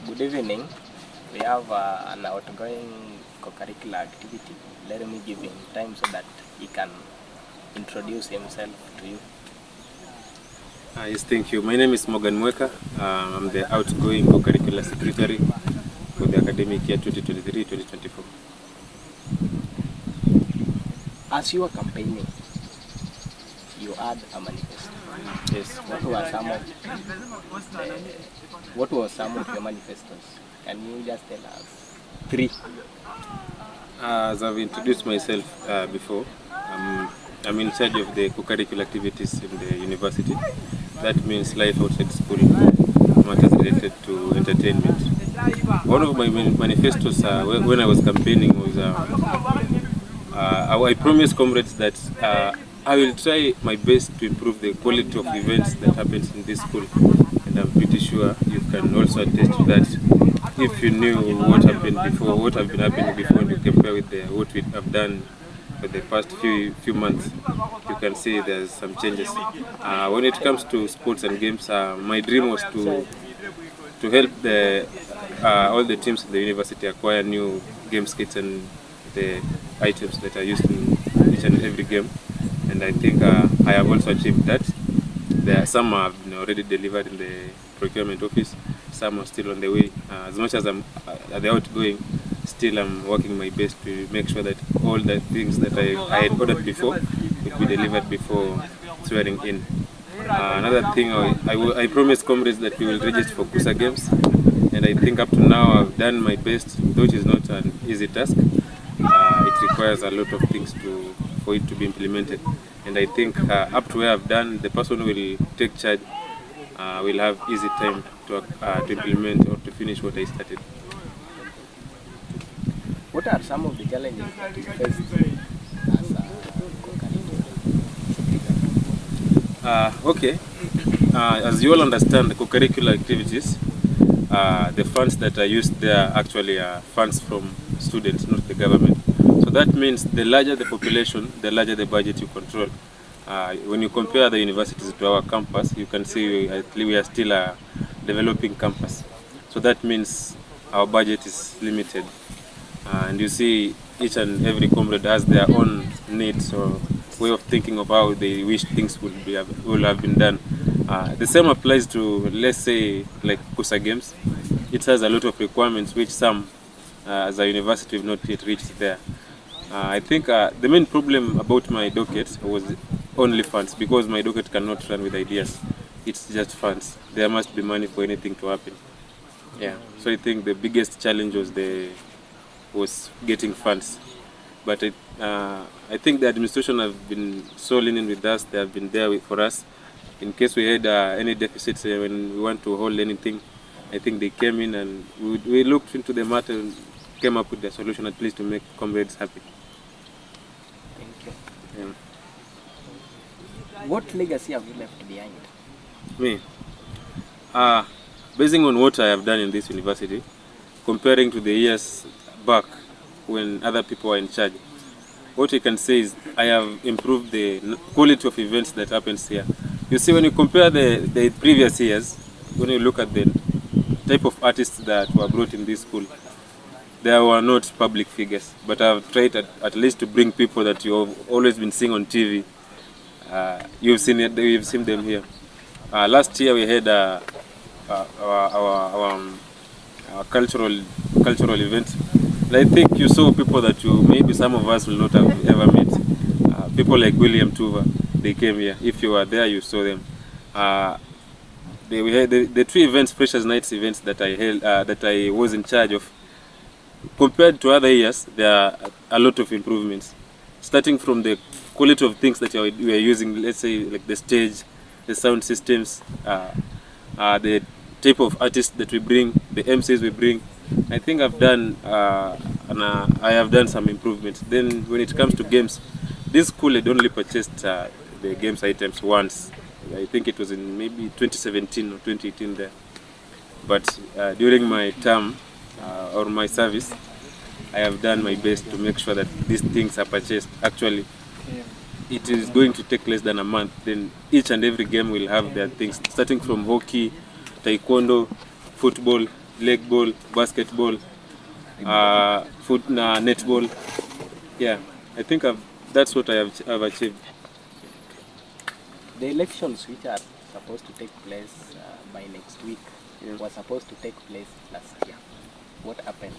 Good evening. We have an outgoing co-curricular activity. Let me give him time so that he can introduce himself to you. Yes, thank you. My name is Mweka. I'm the outgoing co-curricular secretary for the academic year 2023-2024. As you are campaigning, you had a manifesto. Yes. What was some of your manifestos? Can you just tell us? 3. As I've introduced myself before, I'm in charge of the co-curricular activities in the university. That means life outside school, matters related to entertainment. One of my manifestos when I was campaigning was I promised comrades that I will try my best to improve the quality of events that happens in this school, and I'm pretty sure you can also attest to that. If you knew what happened before, what have been happening before, and you compare with what we have done for the past few months, you can see there's some changes. When it comes to sports and games, my dream was to help all the teams in the university acquire new game kits and the items that are used in each and every game. And I think I have also achieved that. Some have been already delivered in the procurement office, some are still on the way. As much as I'm at the outgoing, still I'm working my best to make sure that all the things that I had ordered before will be delivered before swearing in. Another thing, I promised comrades that we will register for KUSA games, and I think up to now I've done my best, though it is not an easy task. It requires a lot of things for it to be implemented, and I think up to where I've done, the person who will take charge will have easy time to implement or to finish what I started. What are some of the challenges that you faced as a co-curricular secretary? Okay. As you all understand, the co-curricular activities, the funds that are used there actually are funds from students, not the government. So that means the larger the population, the larger the budget you control. When you compare the universities to our campus, you can see we are still a developing campus. So that means our budget is limited. And you see each and every comrade has their own needs or way of thinking of how they wish things will have been done. The same applies to, let's say, like KUSA games. It has a lot of requirements which some as a university have not yet reached there. I think the main problem about my docket was only funds, because my docket cannot run with ideas. It's just funds. There must be money for anything to happen. Yeah. So I think the biggest challenge was getting funds. But I think the administration have been so lenient with us. They have been there for us. In case we had any deficits when we want to hold anything, I think they came in and we looked into the matter and came up with a solution at least to make comrades happy. Thank you. Yeah. What legacy have you left behind? Me? Basing on what I have done in this university, comparing to the years back when other people were in charge, what you can say is I have improved the quality of events that happens here. You see, when you compare the previous years, when you look at the type of artists that were brought in this school, there were not public figures, but I've tried at least to bring people that you have always been seeing on TV. You've seen them here. Last year we had our cultural event. And I think you saw people that maybe some of us will not have ever met. People like William Tuva, they came here. If you were there, you saw them. We had the 3 events, Freshers Nights events that I held, that I was in charge of. Compared to other years, there are a lot of improvements. Starting from the quality of things that we are using, let's say like the stage, the sound systems, the type of artists that we bring, the MCs we bring. I think I've done I have done some improvements. Then when it comes to games, this school had only purchased the games items once. I think it was in maybe 2017 or 2018 there. But during my term or my service, I have done my best to make sure that these things are purchased. Actually, it is going to take less than a month. Then each and every game will have their things, starting from hockey, taekwondo, football, leg ball, basketball, netball. Yeah, I think that's what I've achieved. The elections which are supposed to take place by next week were supposed to take place last year. What happened?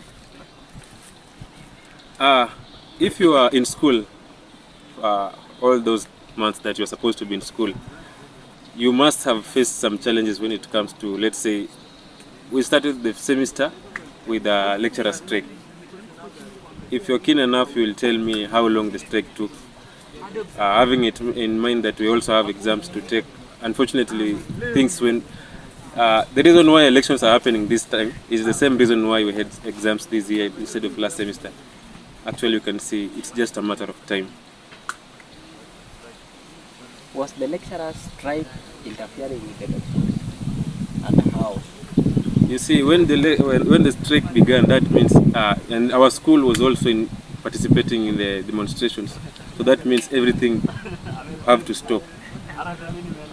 If you are in school, all those months that you're supposed to be in school, you must have faced some challenges when it comes to, let's say, we started the semester with a lecturer strike. If you're keen enough, you will tell me how long the strike took. Having it in mind that we also have exams to take. Unfortunately, things when the reason why elections are happening this time is the same reason why we had exams this year instead of last semester. Actually, you can see it's just a matter of time. Was the lecturer strike interfering with the elections? And how? You see, when the strike began, that means, and our school was also participating in the demonstrations. So that means everything have to stop.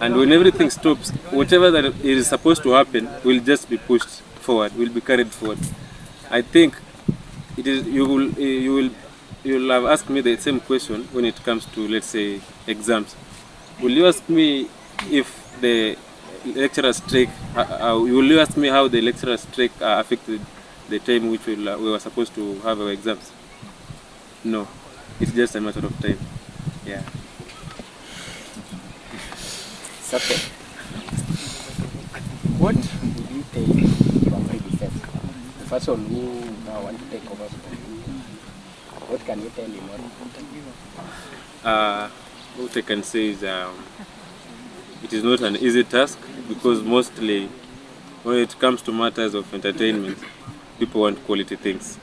And when everything stops, whatever that is supposed to happen will just be pushed forward, will be carried forward. I think it is you will have asked me the same question when it comes to, let's say, exams. Will you ask me if the lecturer strike? Will you ask me how the lecturer strike affected the time which we were supposed to have our exams? No, it's just a matter of time. Yeah. Okay. What would you tell your predecessor, the person who now wants to take over from you? What can you tell him? What I can say is it is not an easy task, because mostly when it comes to matters of entertainment, people want quality things.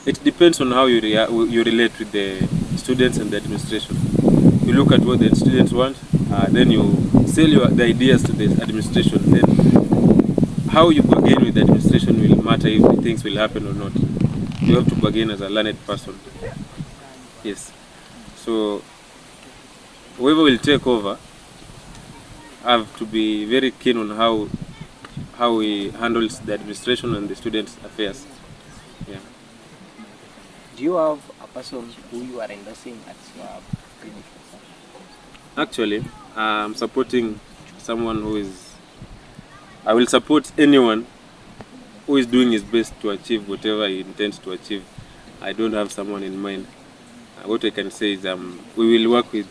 It depends on how you relate with the students and the administration. You look at what the students want, then you sell the ideas to the administration. Then how you bargain with the administration will matter if the things will happen or not. You have to bargain as a learned person. Yes. So whoever will take over have to be very keen on how he handles the administration and the students' affairs. Yeah. Do you have a person who you are endorsing as your predecessor? Actually, I'm supporting someone who is... I will support anyone who is doing his best to achieve whatever he intends to achieve. I don't have someone in mind. What I can say is we will work with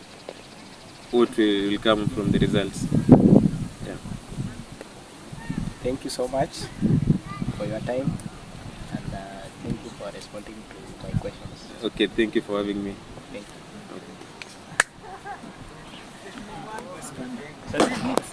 what will come from the results. Yeah. Thank you so much for your time, and thank you for responding to my questions. Okay, thank you for having me. Thank you. Okay.